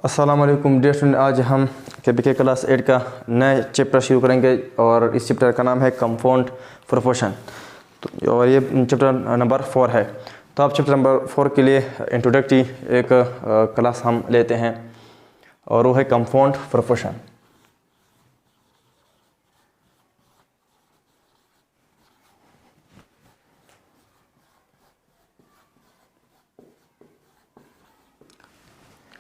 अस्सलामुअलैकुम dear student, आज हम के क्लास 8 का नए चैप्टर शुरू करेंगे और इस चैप्टर का नाम है कंपाउंड प्रोपोर्शन। तो और ये चैप्टर नंबर 4 है। तो आप चैप्टर नंबर 4 के लिए इंट्रोडक्टरी एक क्लास हम लेते हैं और वो है कंपाउंड प्रोपोर्शन।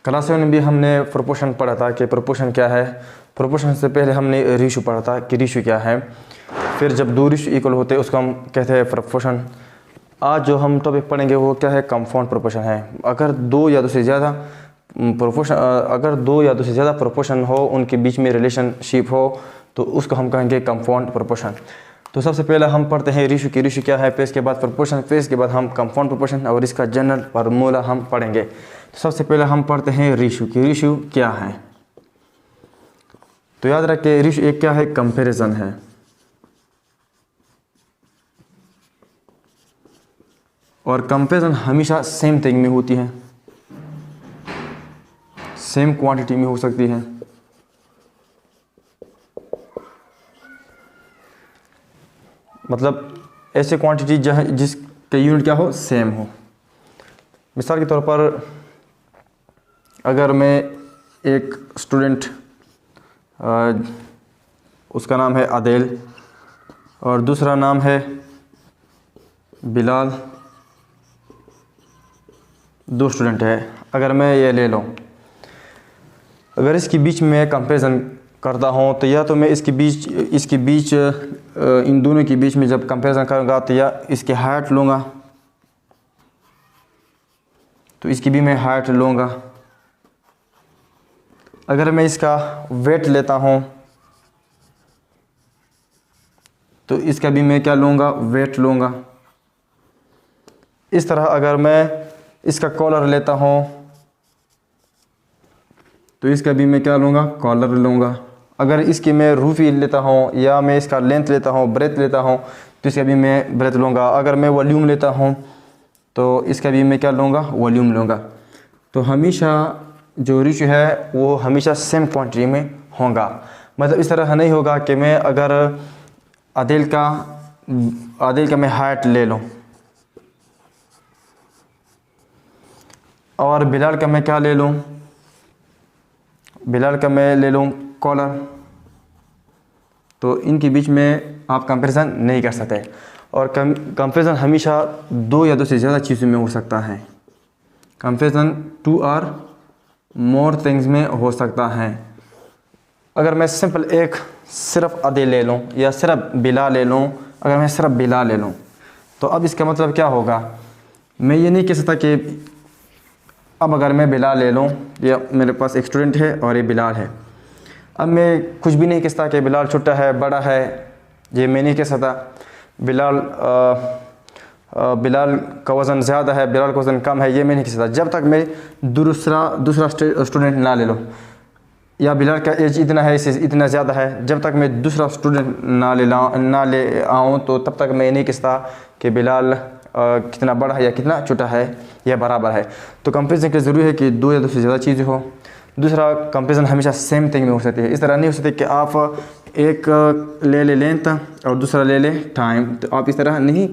क्लास 7 में भी हमने प्रोपोर्शन पढ़ा था कि प्रोपोर्शन क्या है। प्रोपोर्शन से पहले हमने रेशियो पढ़ा था कि रेशियो क्या है। फिर जब दो रेशियो इक्वल होते हैं उसको हम कहते हैं प्रोपोर्शन। आज जो हम टॉपिक पढ़ेंगे वो क्या है, कंपाउंड प्रोपोर्शन है। अगर दो या दो से ज़्यादा प्रोपोर्शन हो, उनके बीच में रिलेशनशिप हो, तो उसको हम कहेंगे कंपाउंड प्रोपोर्शन। तो सबसे पहले हम पढ़ते हैं रेशियो की रेशियो क्या है, फिर इसके बाद प्रोपोर्शन, फिर इसके बाद हम कंपाउंड प्रोपोर्शन और इसका जनरल फार्मूला हम पढ़ेंगे। तो सबसे पहले हम पढ़ते हैं रेशियो की रेशियो क्या है। तो याद रखिए रेशियो एक क्या है, कंपैरिजन है। और कंपैरिजन हमेशा सेम थिंग में होती है, सेम क्वांटिटी में हो सकती है। मतलब ऐसे क्वांटिटी जिसके यूनिट क्या हो, सेम हो। मिसाल के तौर पर अगर मैं एक स्टूडेंट, उसका नाम है आदिल और दूसरा नाम है बिलाल, दो स्टूडेंट है। अगर मैं ये ले लूँ, अगर इसके बीच में कंपैरिजन करता हूँ तो या तो मैं इसके बीच इन दोनों के बीच में जब कंपैरिजन करूँगा तो या इसकी हाइट लूँगा, तो इसकी भी मैं हाइट लूँगा। अगर मैं इसका वेट लेता हूँ तो इसका भी मैं क्या लूँगा, वेट लूँगा। इस तरह अगर मैं इसका कॉलर लेता हूँ तो इसका भी मैं क्या लूँगा, कॉलर लूँगा। अगर इसकी मैं रूफी लेता हूँ या मैं इसका लेंथ लेता हूँ, ब्रेथ लेता हूँ, तो इसका भी मैं ब्रेथ लूँगा। अगर मैं वॉल्यूम लेता हूँ तो इसका भी मैं क्या लूँगा, वॉल्यूम लूँगा। तो हमेशा जो रेशियो है वो हमेशा सेम क्वांटिटी में होगा। मतलब इस तरह नहीं होगा कि मैं अगर आदिल का मैं हाइट ले लूँ और बिलाल का मैं क्या ले लूँ, बिलाल का मैं ले लूँ कॉलर, तो इनके बीच में आप कंपैरिजन नहीं कर सकते। और कंपैरिजन हमेशा दो या दो से ज़्यादा चीज़ों में हो सकता है। कंपैरिजन 2 और मोर थिंग्स में हो सकता है। अगर मैं सिंपल सिर्फ आदिल ले लूँ या सिर्फ बिलाल ले लूँ, अगर मैं सिर्फ बिलाल ले लूँ तो अब इसका मतलब क्या होगा, मैं ये नहीं कह सकता कि अब अगर मैं बिलाल ले लूँ, या मेरे पास एक स्टूडेंट है और ये बिलाल है, अब मैं कुछ भी नहीं कह सकता कि बिलाल छोटा है बड़ा है, ये मैं नहीं कह सकता। बिलाल का वज़न ज़्यादा है, बिलाल का वज़न कम है, ये मैं नहीं कह सकता जब तक मैं दूसरा स्टूडेंट ना ले लूँ। या बिलाल का एज इतना है, इससे इतना ज़्यादा है, जब तक मैं दूसरा स्टूडेंट ना ले आऊँ तो तब तक मैं नहीं कह सकता कि बिलाल कितना बड़ा है या कितना छोटा है या बराबर है। तो कंपैरिजन के ज़रूरी है कि दो या दो से ज़्यादा चीज़ें हो। दूसरा, कंपैरिजन हमेशा सेम थिंग में हो सकती है। इस तरह नहीं हो सकती कि आप एक ले ले लेंथ और दूसरा ले ले टाइम, तो आप इस तरह नहीं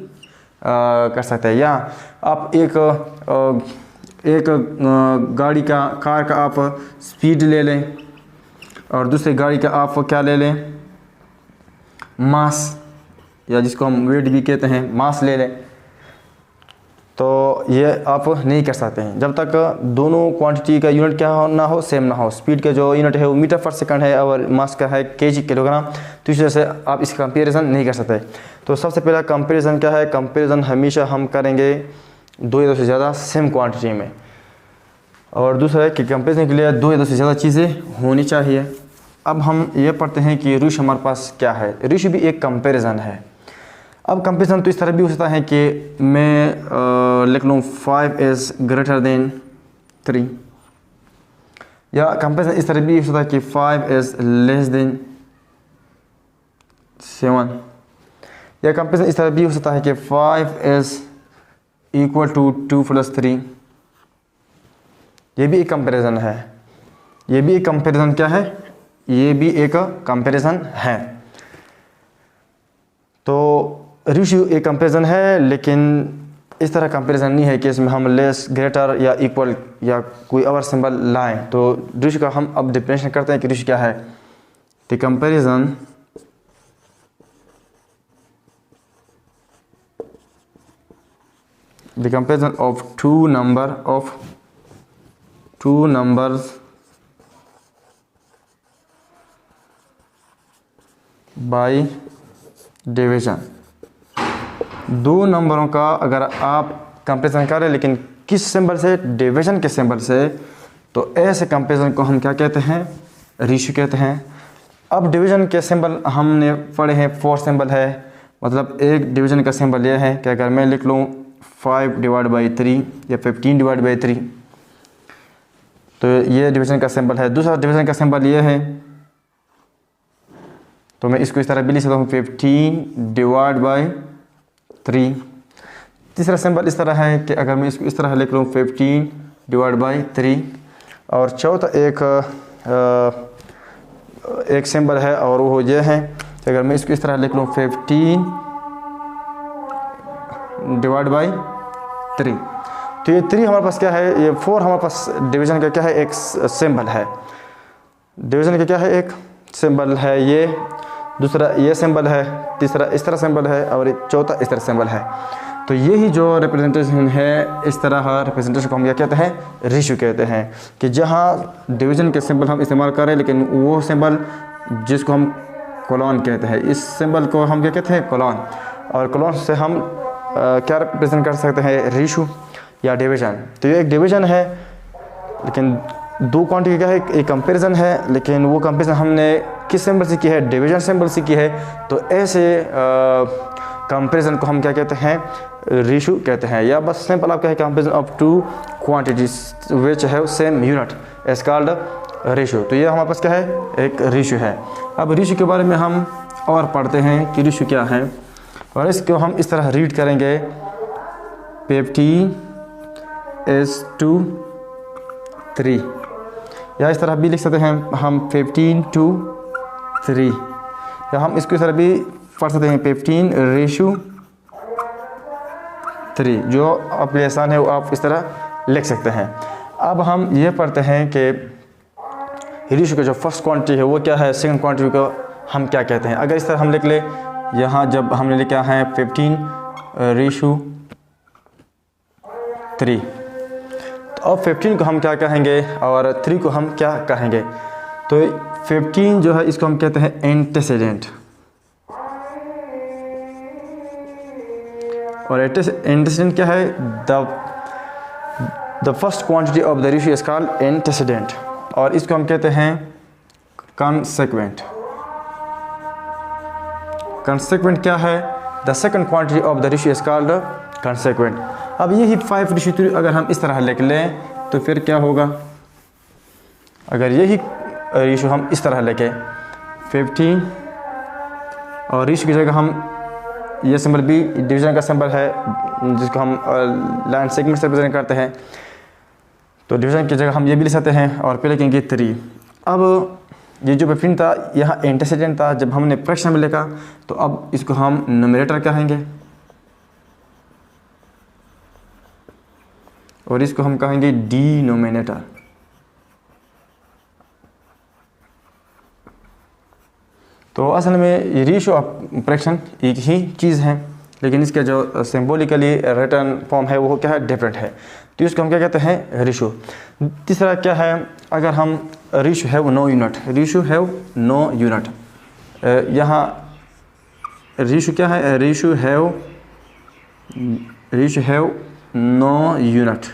कर सकते। या आप एक कार का आप स्पीड ले लें और दूसरी गाड़ी का आप क्या ले लें, मास, या जिसको हम वेट भी कहते हैं, मास ले लें। तो ये आप नहीं कर सकते हैं जब तक दोनों क्वांटिटी का यूनिट क्या ना हो, सेम ना हो। स्पीड का जो यूनिट है वो मीटर पर सेकंड है और मास का है केजी, किलोग्राम। तो इस वजह से आप इसका कंपैरिजन नहीं कर सकते। तो सबसे पहला कंपैरिजन क्या है, कंपैरिजन हमेशा हम करेंगे दो या दो से ज़्यादा सेम क्वांटिटी में। और दूसरा है कि कंपैरिजन के लिए दो या दो से ज़्यादा चीज़ें होनी चाहिए। अब हम ये पढ़ते हैं कि रेशियो हमारे पास क्या है। रेशियो भी एक कंपैरिजन है। अब कंपैरिजन तो इस तरह भी हो सकता है कि मैं लिख लूँ 5 इज़ ग्रेटर देन 3, या कंपैरिजन इस तरह भी हो सकता है कि 5 इज़ लेस देन 7, या कंपैरिजन इस तरह भी हो सकता है कि 5 इज़ इक्वल टू 2 + 3। ये भी एक कंपैरिजन है। ये भी एक कंपैरिजन क्या है, ये भी एक कंपैरिजन है। तो रेशियो एक कंपैरिजन है, लेकिन इस तरह कंपैरिजन नहीं है कि इसमें हम लेस, ग्रेटर या इक्वल या कोई और सिंबल लाएं। तो रेशियो का हम अब डिफिनेशन करते हैं कि रेशियो क्या है। The comparison of two numbers by division. दो नंबरों का अगर आप कंपैरिजन करें, लेकिन किस सिंबल से, डिवीज़न के सिंबल से, तो ऐसे कंपैरिजन को हम क्या कहते हैं, रेशियो कहते हैं। अब डिवीज़न के सिंबल हमने पढ़े हैं, 4 सिंबल है। मतलब एक डिवीज़न का सिंबल यह है कि अगर मैं लिख लूँ 5/3 या 15/3, तो ये डिवीज़न का सिंबल है। दूसरा डिवीज़न का सिंबल ये है, तो मैं इसको इस तरह भी लिख सकता हूँ 15/3। तीसरा सिंबल इस तरह है कि अगर मैं इसको इस तरह लिख लूँ 15/3। और चौथा एक सिंबल है और वो ये है कि अगर मैं इसको इस तरह लिख लूँ 15/3। तो ये 3 हमारे पास क्या है, ये 4 हमारे पास डिवीज़न का क्या है, एक सिंबल है। डिवीज़न का क्या है, एक सिंबल है ये, दूसरा ये सिंबल है, तीसरा इस तरह सिंबल है और चौथा इस तरह सिंबल है। तो यही जो रिप्रेजेंटेशन है, इस तरह रिप्रेजेंटेशन को हम क्या कहते हैं, रेशियो कहते हैं। कि जहाँ डिवीज़न के सिंबल हम इस्तेमाल करें, लेकिन वो सिंबल जिसको हम कोलन कहते हैं, इस सिंबल को हम क्या कहते हैं, कोलन। और कोलन से हम क्या रिप्रेजेंट कर सकते हैं, रेशियो या डिवीज़न। तो ये एक डिवीज़न है, लेकिन दो क्वांटिटी क्या है, एक कंपैरिजन है, लेकिन वो कंपैरिजन हमने किस सिंबल से की है, डिवीज़न सिंबल से की है। तो ऐसे कंपैरिजन को हम क्या कहते हैं, रेशियो कहते हैं। या बस सिंपल आप क्या है, comparison of two quantities which have same unit is called ratio. तो ये हमारे पास क्या है, एक रेशियो है। अब रेशियो के बारे में हम और पढ़ते हैं कि रेशियो क्या है, और इसको हम इस तरह रीड करेंगे 15:3, या इस तरह भी लिख सकते हैं हम 15:3, या हम इसको इस तरह भी पढ़ सकते हैं 15:3। जो अपने आसान है वो आप इस तरह लिख सकते हैं। अब हम ये पढ़ते हैं कि रेशियो का जो फर्स्ट क्वांटिटी है वो क्या है, सेकंड क्वांटिटी को हम क्या कहते हैं। अगर इस तरह हम लिख ले, यहाँ जब हमने लिखा है 15:3, तो अब 15 को हम क्या कहेंगे और 3 को हम क्या कहेंगे। तो 15 जो है इसको हम कहते हैं एंटेसीडेंट, और एंटेसीडेंट क्या है, the first quantity of the ratio is called antecedent, और इसको हम कहते हैं कंसेक्वेंट। कंसेक्वेंट क्या है, the second quantity of the ratio is called consequent. अब यही 5:3 अगर हम इस तरह लिख लें तो फिर क्या होगा, अगर यही रेशियो हम इस तरह लिखें 15, और रेशियो की जगह हम ये सिंबल भी डिवीज़न का सिंबल है जिसको हम लाइन सेगमेंट से रिप्रेजेंट करते हैं, तो डिवीज़न की जगह हम ये भी लिख सकते हैं और फिर लिखेंगे 3। अब ये जो 15 था यहाँ एंटेसीडेंट था, जब हमने फ्रैक्शन में लिखा तो अब इसको हम न्यूमरेटर कहेंगे और इसको हम कहेंगे डिनोमिनेटर। तो असल में रेशियो ऑफ फ्रैक्शन एक ही चीज़ है, लेकिन इसका जो सिंबॉलिकली रिटर्न फॉर्म है वो क्या है, डिफरेंट है। तो इसको हम क्या कहते हैं, रेशियो। तीसरा क्या है, अगर हम ratio have no unit, ratio have no unit, यहाँ रेशियो क्या है, ratio have no unit.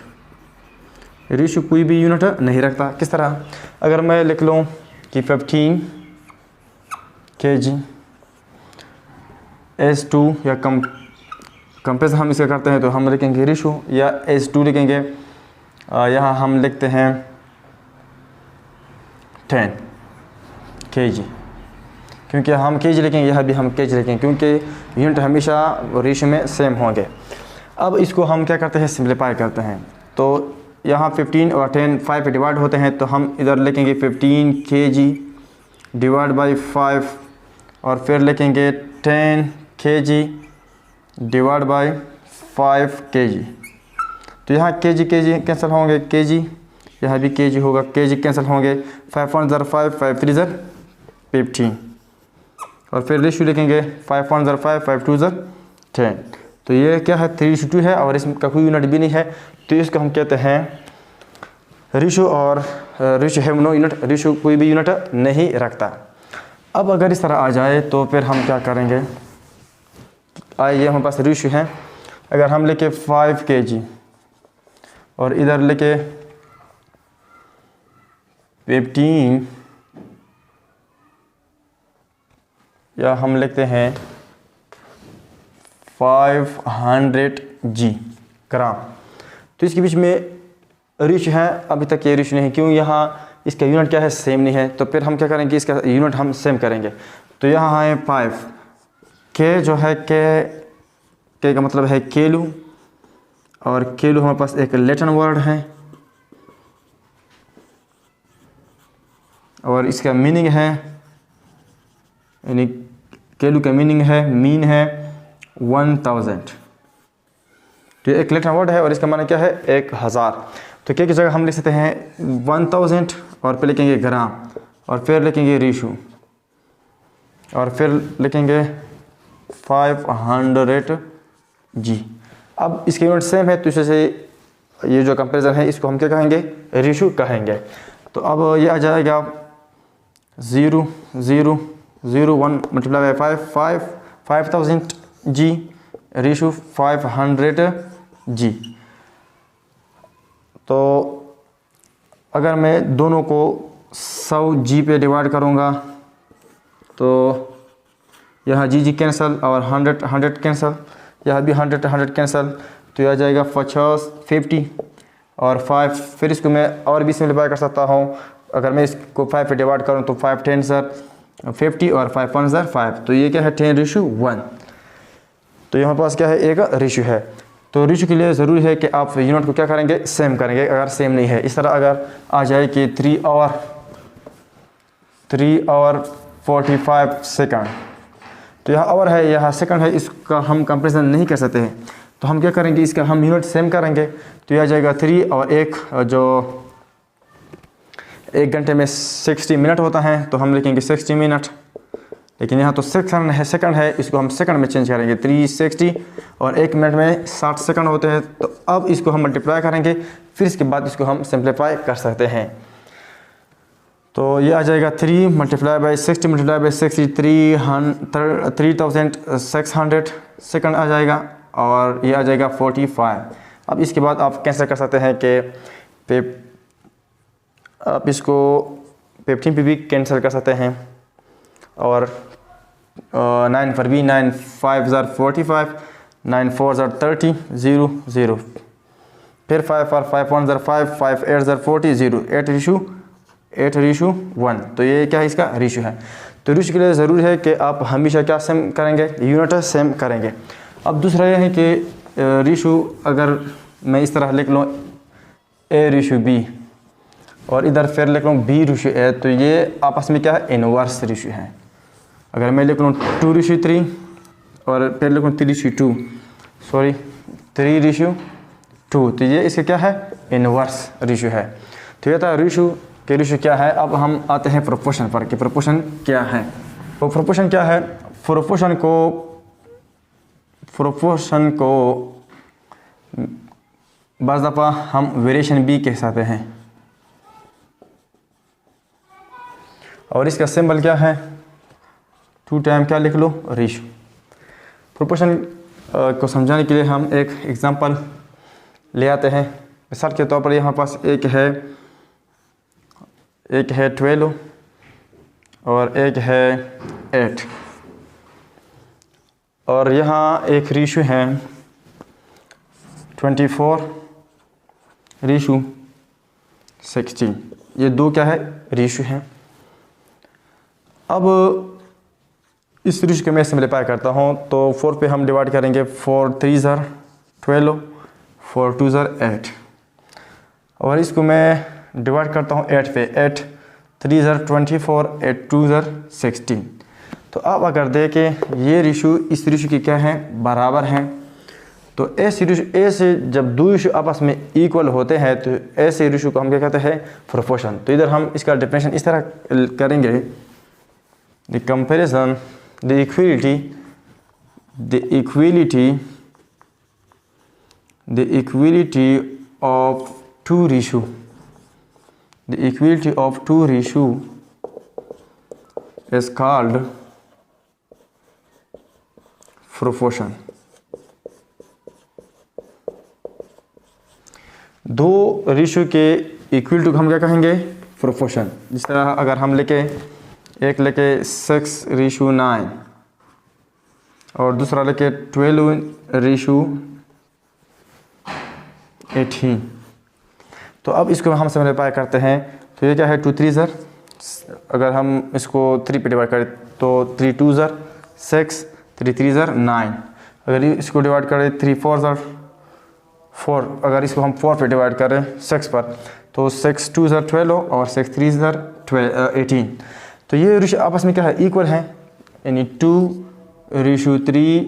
Ratio कोई भी यूनिट नहीं रखता। किस तरह, अगर मैं लिख लूँ कि 15 kg S2, या कंपेरिजन हम इसका करते हैं तो हम लिखेंगे रेशियो या S2 लिखेंगे। यहाँ हम लिखते हैं 10 kg, क्योंकि हम kg लिखेंगे, यहाँ भी हम kg लिखेंगे, क्योंकि यूनिट हमेशा रेशियो में सेम होंगे। अब इसको हम क्या करते हैं, सिंप्लीफाई करते हैं। तो यहाँ 15 और 10 5 पे डिवाइड होते हैं, तो हम इधर लिखेंगे 15 kg डिवाइड बाई 5 और फिर लिखेंगे 10 kg डिवाइड बाई 5 kg। तो यहाँ kg कैंसिल होंगे, kg यहाँ भी kg होगा, kg कैंसिल होंगे, 5 1 ज़र 5 5 3 ज़र 15 और फिर रेशियो लिखेंगे 5 1 ज़र 5 5 2 ज़र 10। तो ये क्या है 3:2 है और इसका कोई यूनिट भी नहीं है, तो इसको हम कहते हैं रेशियो। और रेशियो है नो यूनिट, रेशियो कोई भी यूनिट नहीं रखता। अब अगर इस तरह आ जाए तो फिर हम क्या करेंगे, आइए हमारे पास रेशियो है, अगर हम लेके 5 kg और इधर लेके 15 या हम लिखते हैं 500 g ग्राम, तो इसके बीच में रेशियो है, अभी तक ये रेशियो नहीं, क्यों, यहाँ इसका यूनिट क्या है सेम नहीं है, तो फिर हम क्या करेंगे इसका यूनिट हम सेम करेंगे। तो यहाँ है 5 के जो है के का मतलब है केलू, और केलू हमारे पास एक लैटिन वर्ड है और इसका मीनिंग है, यानी केलू का मीनिंग है मीन है 1000। तो एक लैटिन वर्ड है और इसका माने क्या है 1000। तो के की जगह हम लिख सकते हैं 1000 और फिर लिखेंगे ग्राम और फिर लिखेंगे रेशियो और फिर लिखेंगे 500 g। अब इसके यूनिट सेम है, तो इससे ये जो कंपेरिजन है इसको हम क्या कहेंगे, रेशियो कहेंगे। तो अब ये आ जाएगा 0 0 0 1 multiply by 5 5000 g ratio 500 g। तो अगर मैं दोनों को 100 g पे डिवाइड करूँगा तो यहाँ जी कैंसिल और 100 कैंसिल, यहाँ भी 100 कैंसिल, तो यह आ जाएगा 50 और 5। फिर इसको मैं और भी सिम्प्लीफाई कर सकता हूँ, अगर मैं इसको 5 पे डिवाइड करूँ तो 5 10 ज़र 50 और 5 1 ज़र 5, तो ये क्या है 10:1। तो यहाँ पास क्या है एक रेशियो है। तो रेशियो के लिए ज़रूरी है कि आप यूनिट को क्या करेंगे सेम करेंगे, अगर सेम नहीं है, इस तरह अगर आ जाए कि 3 आवर 45 सेकंड, तो यहाँ आवर है यहाँ सेकंड है, इसका हम कंपेरिजन नहीं कर सकते हैं, तो हम क्या करेंगे इसका हम यूनिट सेम करेंगे। तो यह आ जाएगा 3 और 1 जो 1 घंटे में 60 मिनट होता है, तो हम लिखेंगे 60 मिनट, लेकिन यहाँ तो सेकंड है, इसको हम सेकंड में चेंज करेंगे 360 और 1 मिनट में 60 सेकंड होते हैं। तो अब इसको हम मल्टीप्लाई करेंगे, फिर इसके बाद इसको हम सिंप्लीफाई कर सकते हैं। तो ये आ जाएगा 3 multiply by 60 multiply by 60 3600 second आ जाएगा और ये आ जाएगा 45। अब इसके बाद आप कैंसिल कर सकते हैं कि आप इसको 15 पे भी कैंसिल कर सकते हैं और 9 पर भी 9 5 ज़र 45 9 4 ज़र 30 0 0, फिर 5 और 5 1 ज़र 5 5 8 ज़र 40 0 8:1। तो ये क्या है इसका रेशियो है। तो रेशियो के लिए ज़रूरी है कि आप हमेशा क्या सेम करेंगे, यूनिट सेम करेंगे। अब दूसरा ये है कि रेशियो अगर मैं इस तरह लिख लूँ A:B और इधर फिर लिख लूँ B:A, तो ये आपस में क्या है इनवर्स रेशियो है। अगर मैं लिख लूँ 2:3 और फिर लिख लूँ 3:2 तो ये इसका क्या है इनवर्स रेशियो है। तो ये था रेशियो के रेशियो क्या है। अब हम आते हैं प्रोपोर्शन पर कि प्रोपोर्शन क्या है। तो प्रोपोर्शन क्या है, प्रोपोर्शन को बाज़ दफ़ा हम वेरिएशन भी कह सकते हैं और इसका सिंबल क्या है 2 टाइम क्या लिख लो रेशियो। प्रोपोर्शन को समझाने के लिए हम एक एग्जांपल ले आते हैं। मिसाल के तौर पर यहाँ पास एक है 12 और एक है 8 और यहाँ एक रेशियो है 24:16। ये दो क्या है रेशियो हैं। अब इस रेशियो को मैं सिम्प्लीफाई करता हूँ तो 4 पे हम डिवाइड करेंगे 4 3 ज़र 12 4 2 ज़र 8। और इसको मैं डिवाइड करता हूँ 8 पे। 8 3 ज़र 24, 8 2 ज़र 16। तो अब अगर देखें ये रेशो इस रेशो की क्या है, बराबर हैं, तो ऐसे रेशो, ऐसे जब दो रेशो आपस में इक्वल होते हैं तो ऐसे रेशो को हम क्या कहते हैं, प्रोपोर्शन। तो इधर हम इसका डेफिनेशन इस तरह करेंगे, the comparison, the equality of to ratio, the equality of two ratio is called proportion। दो रेशियो के इक्वलिटी को हम क्या कहेंगे, प्रोपोर्शन। जिस तरह अगर हम लेके एक लेके 6:9 और दूसरा लेके 12:18, तो अब इसको हम सिम्प्लीफाई करते हैं। तो ये क्या है, 2 3 ज़र, अगर हम इसको 3 पे डिवाइड करें तो 3 2 ज़र 6, 3 3 ज़र 9। अगर इसको डिवाइड करें 3 4 ज़र 4, अगर इसको हम 4 पे डिवाइड करें 6 पर तो 6 2 ज़र 12 और 6 3 ज़र 18। तो ये रेशो आपस में क्या है, इक्वल है, यानी 2:3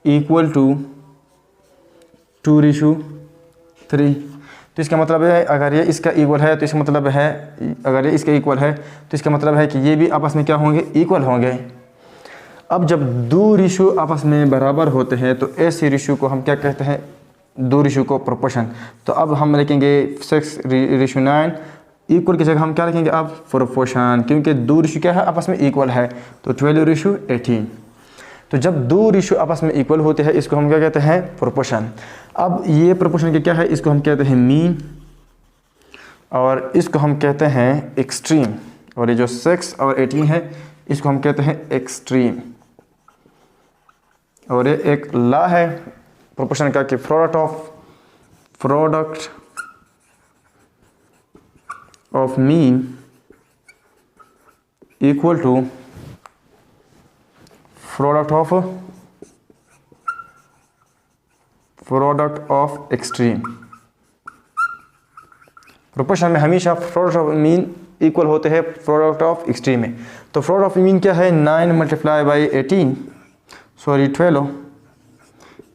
इक्वल टू 2:3। तो इसका मतलब है अगर ये इसका इक्वल है तो इसका मतलब है, अगर ये इसका इक्वल है तो इसका मतलब है कि ये भी आपस में क्या होंगे, इक्वल होंगे। अब जब दो रेशो आपस में बराबर होते हैं तो ऐसे रेशो को हम क्या कहते हैं, दो रेशो को प्रोपोर्शन। तो अब हम लिखेंगे 6:9 इक्वल की जगह हम क्या लिखेंगे, अब प्रोपोर्शन, क्योंकि दो रेशो क्या है, आपस में इक्वल है। तो 12:18। तो जब दो रेशो आपस में इक्वल होते हैं इसको हम क्या कहते हैं, प्रोपोर्शन। अब ये प्रोपोर्शन के क्या है, इसको हम कहते हैं मीन और इसको हम कहते हैं एक्सट्रीम। और ये जो 6 और 18 है इसको हम कहते हैं एक्सट्रीम। और ये एक लॉ है प्रोपोर्शन का कि product of mean equal to product of extreme. Proportion में हमेशा प्रोडक्ट ऑफ मीन इक्वल होते हैं प्रोडक्ट ऑफ एक्सट्रीम में। तो प्रोडक्ट ऑफ मीन क्या है, 9 × 12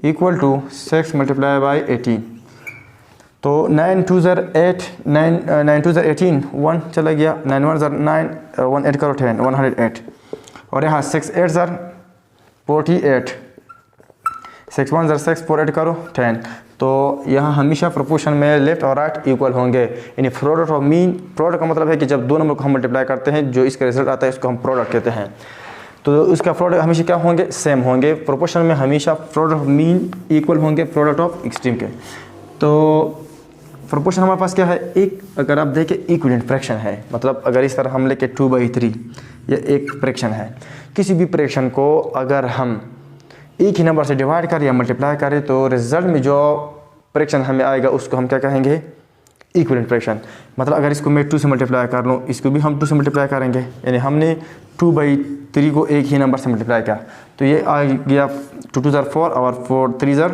इक्वल टू 6 × 18। तो 9 2 ज़र 8, 9 2 ज़र 18, 1 चला गया, 9 1 ज़र 9, 1 8 करो 10, 108। और यहाँ 6 8 ज़र 48, 6 1 ज़र 6, 4 8 करो 10। तो यहाँ हमेशा प्रोपोर्शन में लेफ्ट और राइट इक्वल होंगे, यानी प्रोडक्ट ऑफ मीन, प्रोडक्ट का मतलब है कि जब दो नंबर को हम मल्टीप्लाई करते हैं जो इसका रिजल्ट आता है इसको हम प्रोडक्ट कहते हैं। तो उसका प्रोडक्ट हमेशा क्या होंगे, सेम होंगे। प्रोपोर्शन में हमेशा प्रोडक्ट ऑफ मीन इक्वल होंगे प्रोडक्ट ऑफ एक्सट्रीम के। तो प्रोपोर्शन हमारे पास क्या है, एक अगर आप देखें इक्विवेलेंट फ्रैक्शन है, मतलब अगर इस तरह हम लेके 2/3 ये एक फ्रैक्शन है। किसी भी फ्रैक्शन को अगर हम एक ही नंबर से डिवाइड करें या मल्टीप्लाई करें तो रिजल्ट में जो फ्रैक्शन हमें आएगा उसको हम क्या कहेंगे, इक्विवेलेंट फ्रैक्शन। मतलब अगर इसको मैं 2 से मल्टीप्लाई कर लूँ, इसको भी हम 2 से मल्टीप्लाई करेंगे, यानी हमने 2/3 को एक ही नंबर से मल्टीप्लाई किया तो ये आ गया 2 2 ज़र 4 और 4 3 ज़र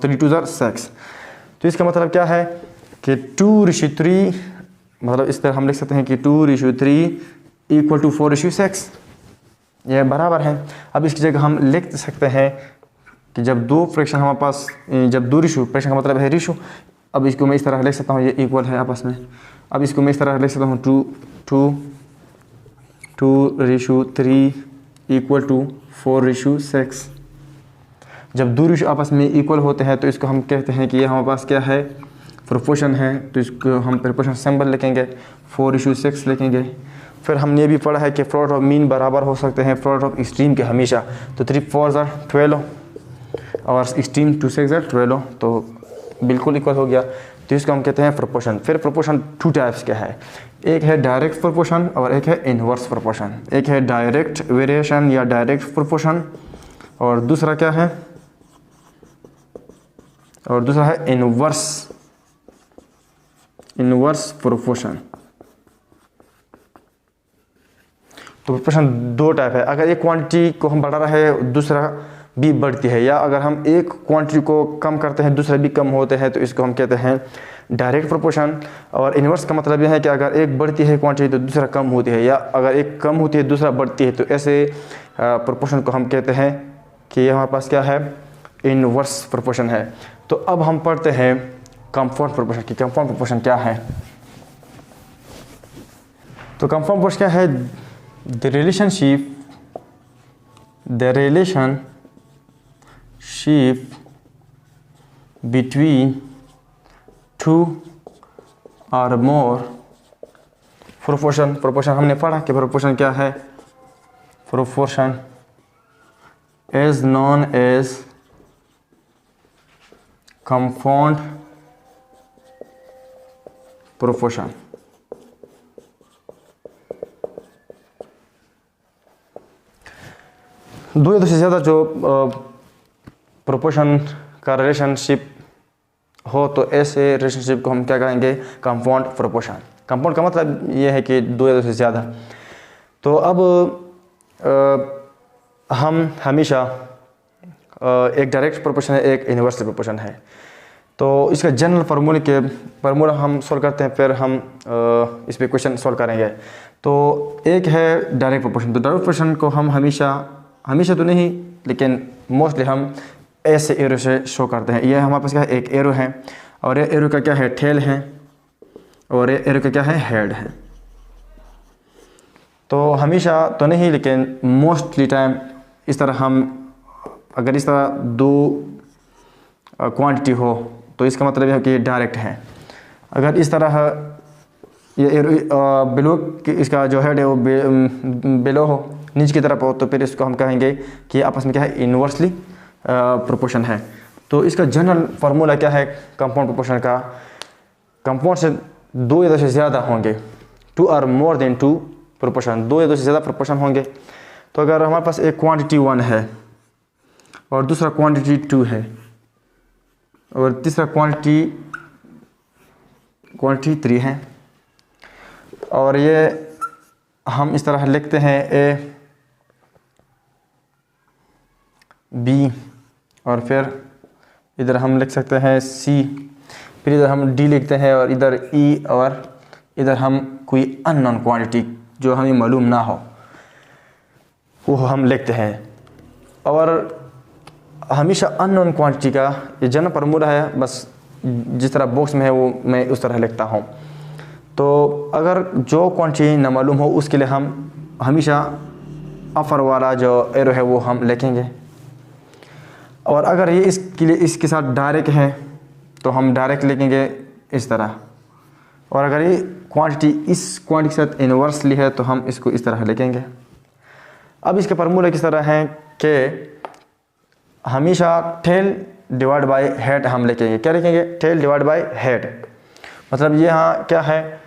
3 2 ज़र 6। तो इसका मतलब क्या है कि 2:3, मतलब इस तरह हम लिख सकते हैं कि 2:3 इक्वल टू 4:6, ये बराबर है। अब इसकी जगह हम लिख सकते हैं कि जब दो फ्रैक्शन हमारे पास, जब दो रेशो, फ्रैक्शन का मतलब है रेशो, अब इसको मैं इस तरह लिख सकता हूँ, ये इक्वल है आपस में। अब इसको मैं इस तरह लिख सकता हूँ 2:3 इक्वल टू 4:6। जब दो रेशो आपस में इक्वल होते हैं तो इसको हम कहते हैं कि ये हमारे पास क्या है, प्रोपोर्शन है। तो इसको हम प्रोपोर्शन सिंबल लिखेंगे, 4:6 लिखेंगे। फिर हमने ये भी पढ़ा है कि प्रोडक्ट ऑफ मीन बराबर हो सकते हैं प्रोडक्ट ऑफ एक्सट्रीम के हमेशा। तो 3 4 ज़र 12 और एक्सट्रीम 2 6 ज़र 12, तो बिल्कुल इक्वल हो गया। तो इसको हम कहते हैं प्रोपोर्शन। फिर प्रोपोर्शन 2 टाइप्स के है, एक है डायरेक्ट प्रोपोर्शन और एक है इनवर्स प्रोपोर्शन। एक है डायरेक्ट वेरिएशन या डायरेक्ट प्रोपोर्शन और दूसरा क्या है, और दूसरा है इनवर्स प्रोपोर्शन। तो प्रोपोर्शन 2 टाइप है, अगर एक क्वांटिटी को हम बढ़ा रहे हैं दूसरा भी बढ़ती है, या अगर हम एक क्वांटिटी को कम करते हैं दूसरा भी कम होते हैं तो इसको हम कहते हैं डायरेक्ट प्रोपोर्शन। और इन्वर्स का मतलब यह है कि अगर एक बढ़ती है क्वांटिटी तो दूसरा कम होती है, या अगर एक कम होती है दूसरा बढ़ती है, तो ऐसे प्रोपोर्शन को हम कहते हैं कि हमारे पास क्या है, इन्वर्स प्रोपोर्शन है। तो अब हम पढ़ते हैं कंपाउंड प्रोपोर्शन की कंपाउंड प्रोपोर्शन क्या है। तो कंपाउंड प्रोपोर्शन क्या है, द रिलेशनशिप बिटवीन टू और मोर प्रोपोर्शन हमने पढ़ा कि प्रोपोर्शन क्या है, proportion is known as compound proportion. दो या दो से ज़्यादा जो प्रोपोर्शन का रिलेशनशिप हो तो ऐसे रिलेशनशिप को हम क्या कहेंगे, कंपाउंड प्रोपोर्शन। कंपाउंड का मतलब ये है कि दो या दो से ज़्यादा। तो अब हम हमेशा एक डायरेक्ट प्रोपोर्शन है, एक इन्वर्स प्रोपोर्शन है। तो इसका जनरल फार्मूला हम सॉल्व करते हैं, फिर हम इस पे क्वेश्चन सॉल्व करेंगे। तो एक है डायरेक्ट प्रोपोर्शन। तो डायरेक्ट प्रोपोर्शन को हम हमेशा तो नहीं, लेकिन मोस्टली हम ऐसे एरो से शो करते हैं। ये हमारे पास क्या है, एक एरो है, और ये एरो का क्या है, टेल है, और ये एरो का क्या है, हेड है। तो हमेशा तो नहीं, लेकिन मोस्टली टाइम इस तरह हम, अगर इस तरह दो क्वांटिटी हो तो इसका मतलब यह है कि डायरेक्ट है। अगर इस तरह ये एरो बिलो, इसका जो हेड है वो बिलो हो, नीचे की तरफ हो, तो फिर इसको हम कहेंगे कि आपस में क्या है, इन्वर्सली प्रोपोर्शन है। तो इसका जनरल फार्मूला क्या है कंपाउंड प्रोपोर्शन का, कंपाउंड से दो या दो से ज़्यादा होंगे, टू और मोर देन टू प्रोपोर्शन, दो या दो से ज़्यादा प्रोपोर्शन होंगे। तो अगर हमारे पास एक क्वांटिटी 1 है और दूसरा क्वांटिटी 2 है और तीसरा क्वांटिटी 3 है, और ये हम इस तरह लिखते हैं ए बी, और फिर इधर हम लिख सकते हैं सी, फिर इधर हम डी लिखते हैं, और इधर ई, और इधर हम कोई अननोन क्वांटिटी जो हमें मालूम ना हो वो हम लिखते हैं। और हमेशा अननोन क्वांटिटी का ये जनरल फार्मूला है, बस जिस तरह बॉक्स में है वो मैं उस तरह लिखता हूँ। तो अगर जो क्वांटिटी ना मालूम हो उसके लिए हम हमेशा अपर वाला जो एरो है वो हम लिखेंगे, और अगर ये इसके लिए इसके साथ डायरेक्ट है तो हम डायरेक्ट लिखेंगे इस तरह, और अगर ये क्वांटिटी इस क्वांटिटी के साथ इन्वर्सली है तो हम इसको इस तरह लिखेंगे। अब इसके फार्मूले किस तरह हैं कि हमेशा टेल डिवाइड बाय हेड हम लिखेंगे। क्या लिखेंगे, टेल डिवाइड बाय हेड। मतलब ये यहाँ क्या है,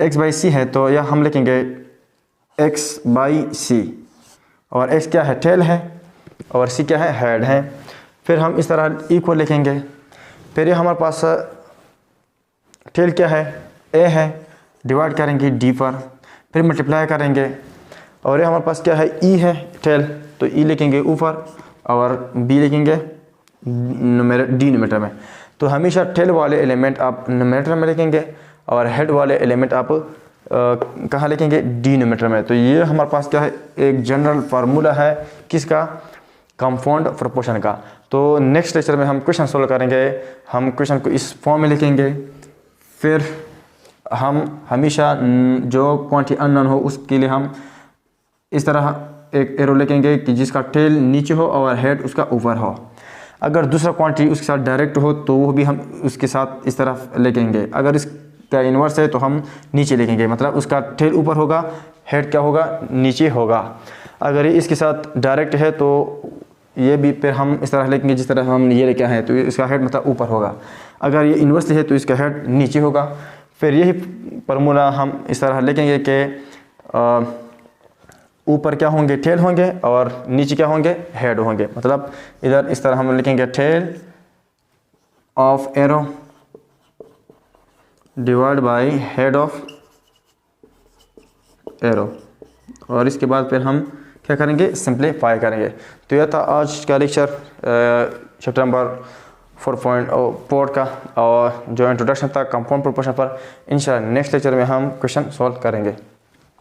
x बाई सी है, तो यह हम लिखेंगे x बाई सी, और x क्या है, टेल है, और c क्या है, हेड है। फिर हम इस तरह इक्वल लिखेंगे। फिर ये हमारे पास टेल क्या है, a है, डिवाइड करेंगे d पर, फिर मल्टीप्लाई करेंगे, और ये हमारे पास क्या है, e है टेल, तो e लिखेंगे ऊपर, और b लिखेंगे डिनोमिनेटर में। तो हमेशा टेल वाले एलिमेंट आप नोमिनेटर में लिखेंगे, और हेड वाले एलिमेंट आप कहाँ लिखेंगे, डिनोमिनेटर में। तो ये हमारे पास क्या है, एक जनरल फार्मूला है किसका, कंपाउंड प्रोपोर्शन का। तो नेक्स्ट लेक्चर में हम क्वेश्चन सोल्व करेंगे। हम क्वेश्चन को इस फॉर्म में लिखेंगे, फिर हम हमेशा जो क्वांटिटी अननोन हो उसके लिए हम इस तरह एक एरो लिखेंगे कि जिसका टेल नीचे हो और हेड उसका ऊपर हो। अगर दूसरा क्वांटिटी उसके साथ डायरेक्ट हो तो वो भी हम उसके साथ इस तरफ लिखेंगे। अगर इसका इन्वर्स है तो हम नीचे लिखेंगे, मतलब उसका टेल ऊपर होगा, हेड क्या होगा, नीचे होगा। अगर ये इसके साथ डायरेक्ट है तो ये भी फिर हम इस तरह लिखेंगे जिस तरह हम ये लिखा है, तो इसका हेड मतलब ऊपर होगा। अगर ये इन्वर्सली है तो इसका हेड नीचे होगा। फिर यही फार्मूला हम इस तरह लिखेंगे कि ऊपर क्या होंगे, टेल होंगे, और नीचे क्या होंगे, हेड होंगे। मतलब इधर इस तरह हम लिखेंगे tail of arrow divide by head of arrow, और इसके बाद फिर हम क्या करेंगे, सिंप्लीफाई करेंगे। तो यह था आज का लेक्चर चैप्टर नंबर 4.4 का, और जो इंट्रोडक्शन था कंपाउंड प्रोपोर्शन पर इंशाल्लाह नेक्स्ट लेक्चर में हम क्वेश्चन सॉल्व करेंगे।